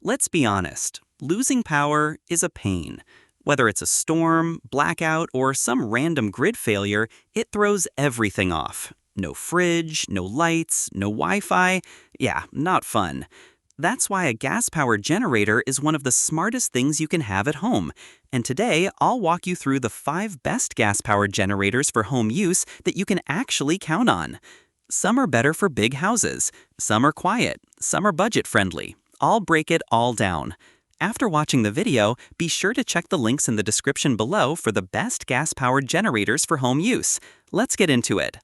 Let's be honest, losing power is a pain. Whether it's a storm, blackout, or some random grid failure, it throws everything off. No fridge, no lights, no Wi-Fi. Yeah, not fun. That's why a gas-powered generator is one of the smartest things you can have at home. And today, I'll walk you through the 5 best gas-powered generators for home use that you can actually count on. Some are better for big houses, some are quiet, some are budget-friendly. I'll break it all down. After watching the video, be sure to check the links in the description below for the best gas-powered generators for home use. Let's get into it.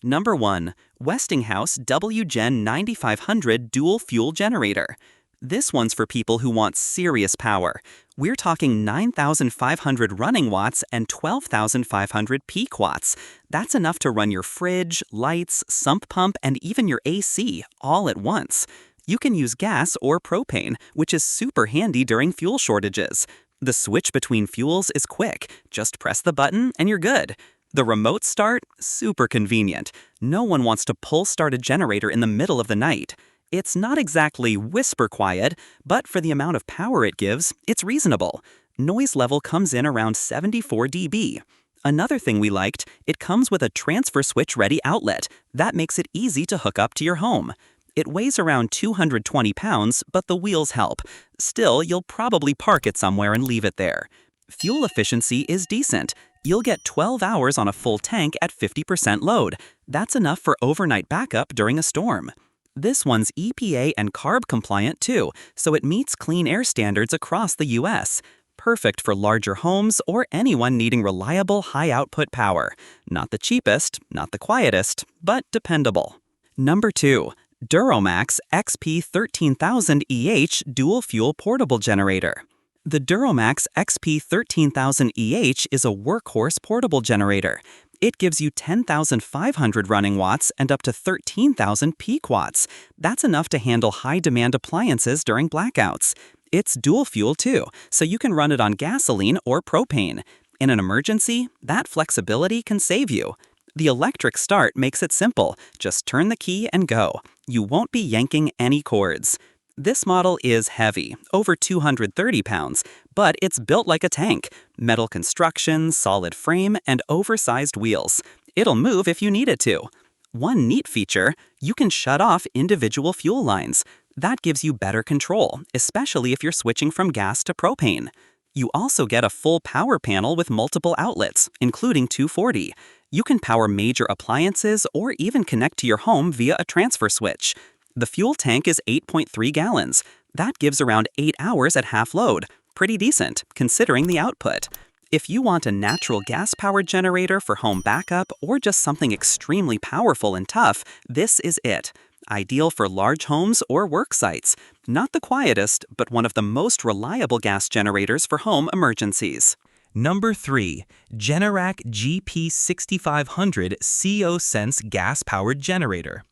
Number 1. Westinghouse WGen 9500 Dual Fuel Generator. This one's for people who want serious power. We're talking 9,500 running watts and 12,500 peak watts. That's enough to run your fridge, lights, sump pump, and even your AC all at once. You can use gas or propane, which is super handy during fuel shortages. The switch between fuels is quick. Just press the button and you're good. The remote start? Super convenient. No one wants to pull start a generator in the middle of the night. It's not exactly whisper quiet, but for the amount of power it gives, it's reasonable. Noise level comes in around 74 dB. Another thing we liked, it comes with a transfer switch ready outlet. That makes it easy to hook up to your home. It weighs around 220 pounds, but the wheels help. Still, you'll probably park it somewhere and leave it there. Fuel efficiency is decent. You'll get 12 hours on a full tank at 50% load. That's enough for overnight backup during a storm. This one's EPA and CARB compliant too, so it meets clean air standards across the US. Perfect for larger homes or anyone needing reliable high-output power. Not the cheapest, not the quietest, but dependable. Number 2. DuroMax XP13000EH Dual Fuel Portable Generator. The DuroMax XP13000EH is a workhorse portable generator. It gives you 10,500 running watts and up to 13,000 peak watts. That's enough to handle high-demand appliances during blackouts. It's dual fuel too, so you can run it on gasoline or propane. In an emergency, that flexibility can save you. The electric start makes it simple. Just turn the key and go. You won't be yanking any cords. This model is heavy, over 230 pounds, but it's built like a tank. Metal construction, solid frame, and oversized wheels. It'll move if you need it to. One neat feature, you can shut off individual fuel lines. That gives you better control, especially if you're switching from gas to propane. You also get a full power panel with multiple outlets, including 240. You can power major appliances or even connect to your home via a transfer switch. The fuel tank is 8.3 gallons. That gives around 8 hours at half load. Pretty decent, considering the output. If you want a natural gas-powered generator for home backup or just something extremely powerful and tough, this is it. Ideal for large homes or work sites. Not the quietest, but one of the most reliable gas generators for home emergencies. Number 3. Generac GP6500 COsense Gas-Powered Generator.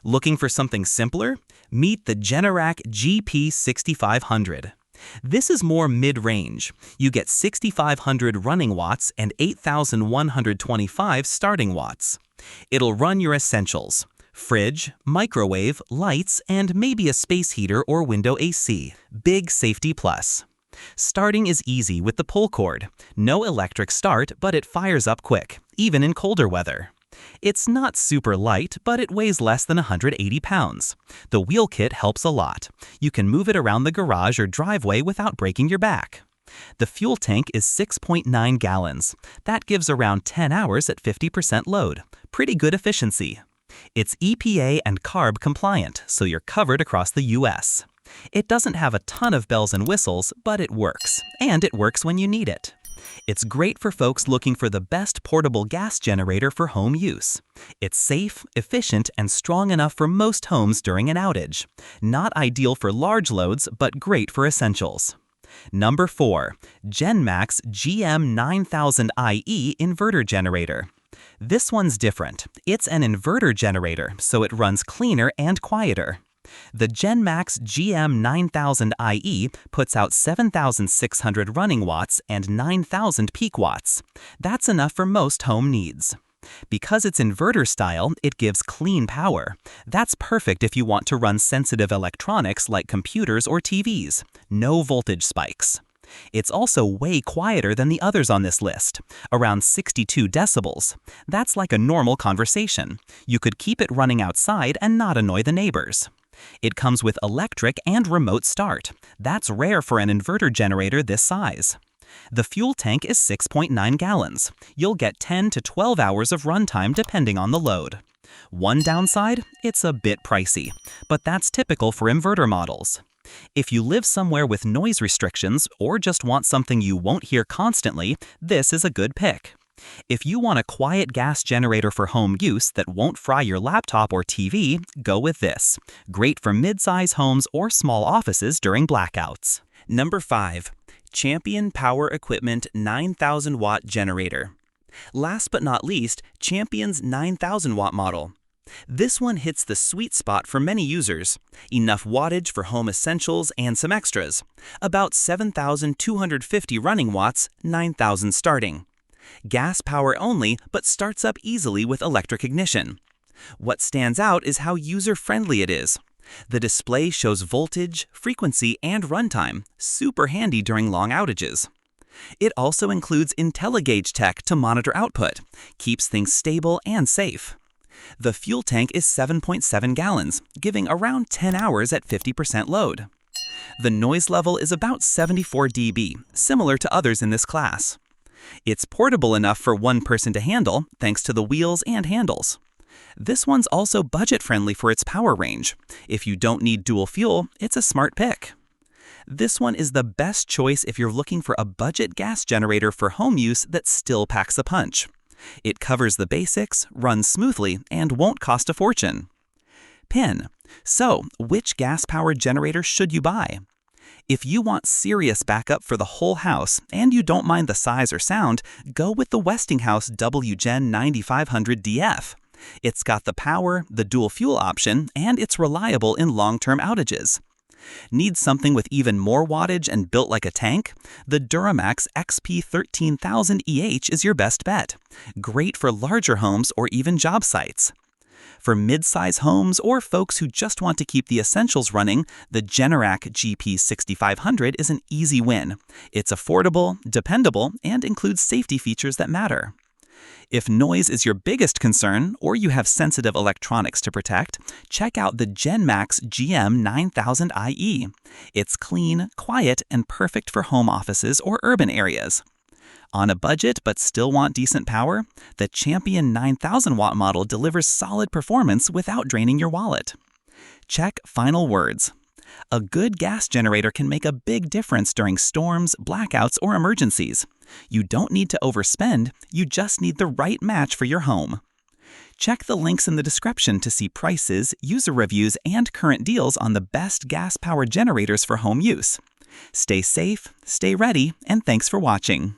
Looking for something simpler? Meet the Generac GP6500. This is more mid-range. You get 6,500 running watts and 8,125 starting watts. It'll run your essentials: fridge, microwave, lights, and maybe a space heater or window AC. Big safety plus. Starting is easy with the pull cord. No electric start, but it fires up quick, even in colder weather. It's not super light, but it weighs less than 180 pounds. The wheel kit helps a lot. You can move it around the garage or driveway without breaking your back. The fuel tank is 6.9 gallons. That gives around 10 hours at 50% load. Pretty good efficiency. It's EPA and CARB compliant, so you're covered across the US. It doesn't have a ton of bells and whistles, but it works. And it works when you need it. It's great for folks looking for the best portable gas generator for home use. It's safe, efficient, and strong enough for most homes during an outage. Not ideal for large loads, but great for essentials. Number 4. GENMAX GM9000IE Inverter Generator. This one's different. It's an inverter generator, so it runs cleaner and quieter. The GENMAX GM9000IE puts out 7,600 running watts and 9,000 peak watts. That's enough for most home needs. Because it's inverter style, it gives clean power. That's perfect if you want to run sensitive electronics like computers or TVs. No voltage spikes. It's also way quieter than the others on this list, around 62 decibels. That's like a normal conversation. You could keep it running outside and not annoy the neighbors. It comes with electric and remote start. That's rare for an inverter generator this size. The fuel tank is 6.9 gallons. You'll get 10 to 12 hours of runtime depending on the load. One downside, it's a bit pricey, but that's typical for inverter models. If you live somewhere with noise restrictions or just want something you won't hear constantly, this is a good pick. If you want a quiet gas generator for home use that won't fry your laptop or TV, go with this. Great for mid-size homes or small offices during blackouts. Number 5. Champion Power Equipment 9000 Watt Generator. Last but not least, Champion's 9000 watt model. This one hits the sweet spot for many users. Enough wattage for home essentials and some extras. About 7,250 running watts, 9,000 starting. Gas power only, but starts up easily with electric ignition. What stands out is how user-friendly it is. The display shows voltage, frequency, and runtime, super handy during long outages. It also includes IntelliGauge tech to monitor output, keeps things stable and safe. The fuel tank is 7.7 gallons, giving around 10 hours at 50% load. The noise level is about 74 dB, similar to others in this class. It's portable enough for one person to handle, thanks to the wheels and handles. This one's also budget-friendly for its power range. If you don't need dual fuel, it's a smart pick. This one is the best choice if you're looking for a budget gas generator for home use that still packs a punch. It covers the basics, runs smoothly, and won't cost a fortune. Pin. So, which gas-powered generator should you buy? If you want serious backup for the whole house and you don't mind the size or sound, go with the Westinghouse WGen 9500DF. It's got the power, the dual fuel option, and it's reliable in long-term outages. Need something with even more wattage and built like a tank? The DuroMax XP13000EH is your best bet. Great for larger homes or even job sites. For mid-size homes or folks who just want to keep the essentials running, the Generac GP6500 is an easy win. It's affordable, dependable, and includes safety features that matter. If noise is your biggest concern, or you have sensitive electronics to protect, check out the GENMAX GM9000IE. It's clean, quiet, and perfect for home offices or urban areas. On a budget but still want decent power, the Champion 9000 watt model delivers solid performance without draining your wallet. Check final words. A good gas generator can make a big difference during storms, blackouts, or emergencies. You don't need to overspend, you just need the right match for your home. Check the links in the description to see prices, user reviews, and current deals on the best gas-powered generators for home use. Stay safe, stay ready, and thanks for watching.